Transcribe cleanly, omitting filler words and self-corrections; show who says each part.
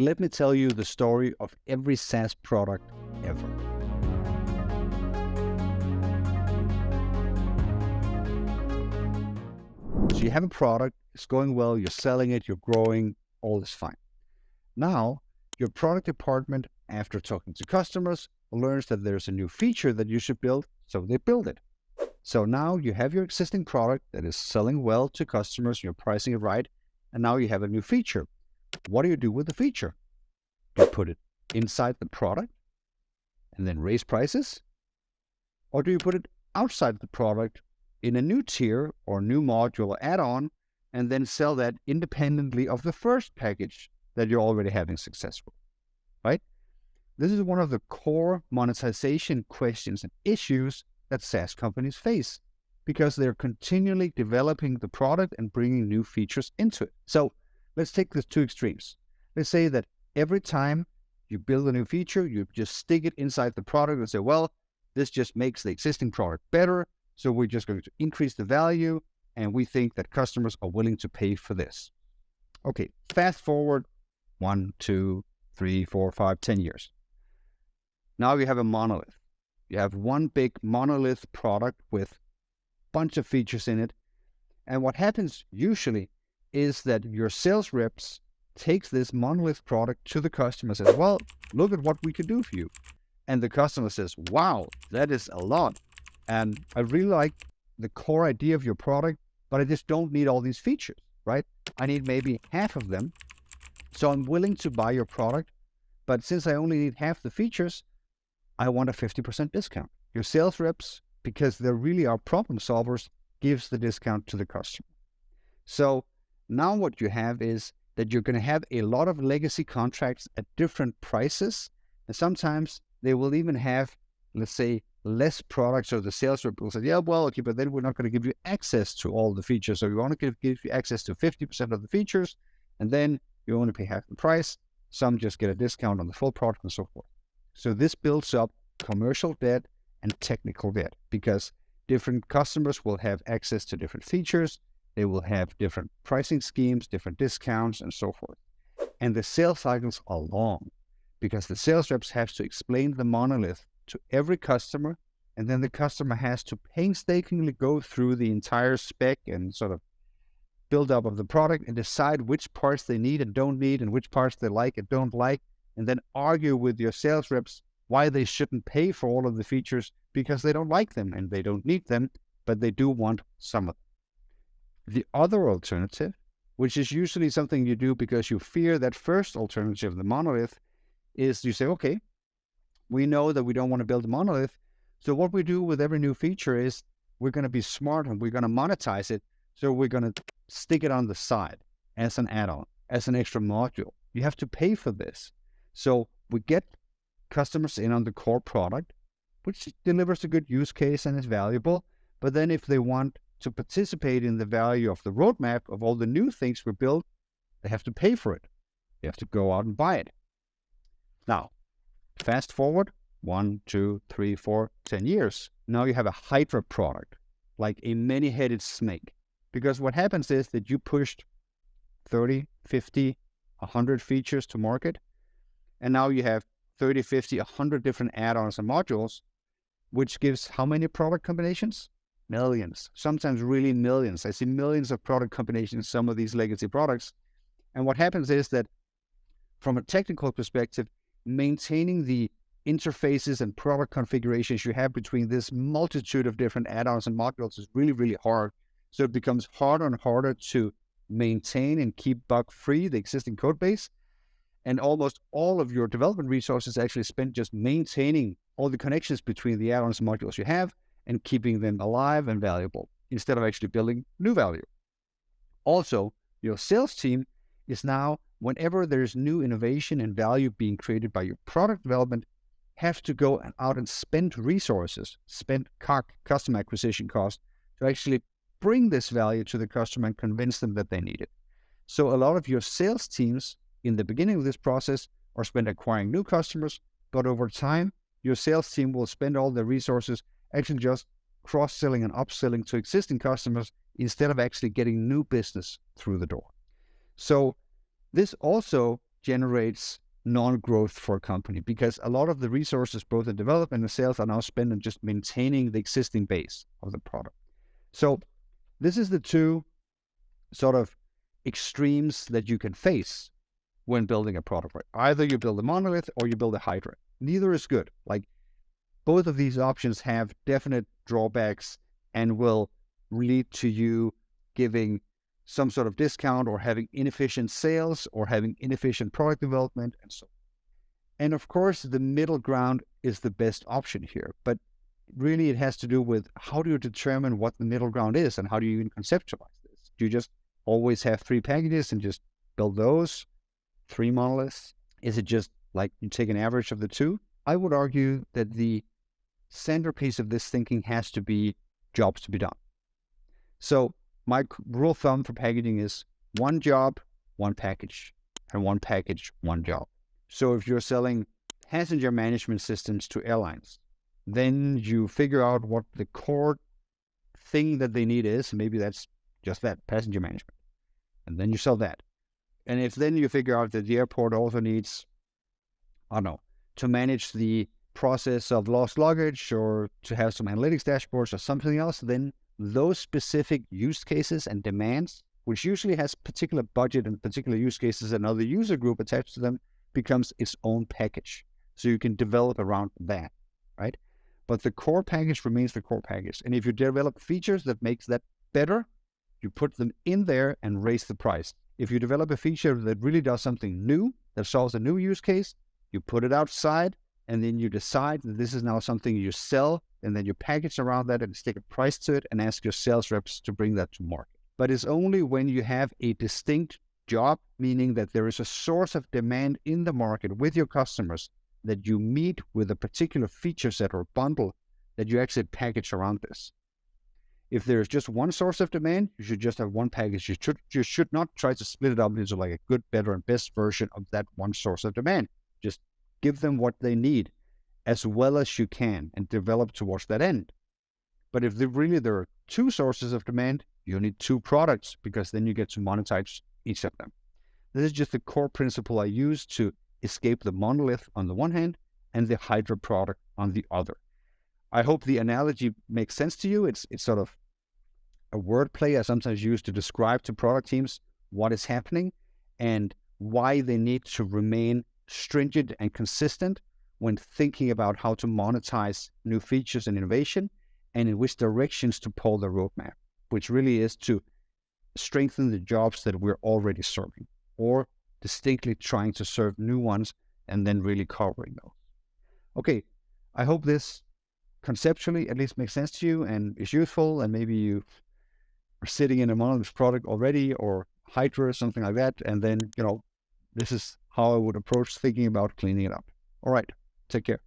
Speaker 1: let me tell you the story of every SaaS product ever. So you have a product, it's going well, you're selling it, you're growing, all is fine. Now, your product department, after talking to customers, learns that there's a new feature that you should build, so they build it. So now you have your existing product that is selling well to customers, you're pricing it right, and now you have a new feature. What do you do with the feature? Do you put it inside the product and then raise prices? Or do you put it outside the product in a new tier or new module or add-on and then sell that independently of the first package that you're already having success with, right? This is one of the core monetization questions and issues that SaaS companies face because they're continually developing the product and bringing new features into it. So let's take the two extremes. Let's say that every time you build a new feature, you just stick it inside the product and say, well, this just makes the existing product better, so we're just going to increase the value, and we think that customers are willing to pay for this. Okay, fast forward 1, 2, 3, 4, 5, 10 years. Now you have a monolith. You have one big monolith product with a bunch of features in it. And what happens usually is that your sales reps takes this monolith product to the customer and says, well, look at what we can do for you. And the customer says, wow, that is a lot. And I really like the core idea of your product, but I just don't need all these features, right? I need maybe half of them. So I'm willing to buy your product, but since I only need half the features, I want a 50% discount. Your sales reps, because they really are problem solvers, gives the discount to the customer. So now what you have is that you're going to have a lot of legacy contracts at different prices. And sometimes they will even have, let's say, less products. So the sales rep will say, yeah, well, okay, but then we're not going to give you access to all the features. So we want to give you access to 50% of the features, and then you only pay half the price. Some just get a discount on the full product and so forth. So this builds up commercial debt and technical debt because different customers will have access to different features. They will have different pricing schemes, different discounts, and so forth. And the sales cycles are long because the sales reps have to explain the monolith to every customer, and then the customer has to painstakingly go through the entire spec and sort of build up of the product and decide which parts they need and don't need and which parts they like and don't like, and then argue with your sales reps why they shouldn't pay for all of the features because they don't like them and they don't need them, but they do want some of them. The other alternative, which is usually something you do because you fear that first alternative, the monolith, is you say, okay, we know that we don't want to build a monolith, so what we do with every new feature is we're going to be smart and we're going to monetize it, so we're going to stick it on the side as an add-on, as an extra module. You have to pay for this. So we get customers in on the core product, which delivers a good use case and is valuable. But then if they want to participate in the value of the roadmap of all the new things we build, they have to pay for it. They have to go out and buy it. Now, fast forward 1, 2, 3, 4, 10 years. Now you have a Hydra product, like a many-headed snake. Because what happens is that you pushed 30, 50, 100 features to market, and now you have 30, 50, 100 different add-ons and modules, which gives how many product combinations? Millions, sometimes really millions. I see millions of product combinations in some of these legacy products. And what happens is that from a technical perspective, maintaining the interfaces and product configurations you have between this multitude of different add-ons and modules is really, really hard. So it becomes harder and harder to maintain and keep bug-free the existing code base. And almost all of your development resources actually spent just maintaining all the connections between the add-ons and modules you have and keeping them alive and valuable instead of actually building new value. Also, your sales team is now, whenever there's new innovation and value being created by your product development, have to go out and spend resources, spend CAC, customer acquisition cost, to actually bring this value to the customer and convince them that they need it. So a lot of your sales teams in the beginning of this process are spent acquiring new customers, but over time, your sales team will spend all their resources actually just cross-selling and upselling to existing customers instead of actually getting new business through the door. So this also generates non-growth for a company, because a lot of the resources, both in development and sales, are now spent on just maintaining the existing base of the product. So this is the two sort of extremes that you can face when building a product. Right? Either you build a monolith or you build a Hydra. Neither is good. Like, both of these options have definite drawbacks and will lead to you giving some sort of discount or having inefficient sales or having inefficient product development and so on. And of course, the middle ground is the best option here. But really, it has to do with how do you determine what the middle ground is, and how do you even conceptualize this? Do you just always have 3 packages and just build those 3 monoliths? Is it just like you take an average of the two? I would argue that the centerpiece of this thinking has to be jobs to be done. So my rule of thumb for packaging is 1 job, 1 package, and 1 package, 1 job. So if you're selling passenger management systems to airlines, then you figure out what the core thing that they need is. Maybe that's just that, passenger management. And then you sell that. And if then you figure out that the airport also needs, I don't know, to manage the process of lost luggage or to have some analytics dashboards or something else, then those specific use cases and demands, which usually has particular budget and particular use cases and other user group attached to them, becomes its own package. So you can develop around that, right? But the core package remains the core package. And if you develop features that makes that better, you put them in there and raise the price. If you develop a feature that really does something new, that solves a new use case, you put it outside, and then you decide that this is now something you sell, and then you package around that and stick a price to it and ask your sales reps to bring that to market. But it's only when you have a distinct job, meaning that there is a source of demand in the market with your customers that you meet with a particular feature set or bundle, that you actually package around this. If there's just one source of demand, you should just have one package. You should not try to split it up into like a good, better, and best version of that one source of demand. Just give them what they need as well as you can and develop towards that end. But if there are 2 sources of demand, you need 2 products, because then you get to monetize each of them. This is just the core principle I use to escape the monolith on the one hand and the Hydra product on the other. I hope the analogy makes sense to you. It's sort of a wordplay I sometimes use to describe to product teams what is happening and why they need to remain stringent and consistent when thinking about how to monetize new features and innovation, and in which directions to pull the roadmap, which really is to strengthen the jobs that we're already serving, or distinctly trying to serve new ones and then really covering those. Okay, I hope this conceptually at least makes sense to you and is useful, and maybe you are sitting in a Monoliths product already, or Hydra or something like that, and then, this is how I would approach thinking about cleaning it up. All right, take care.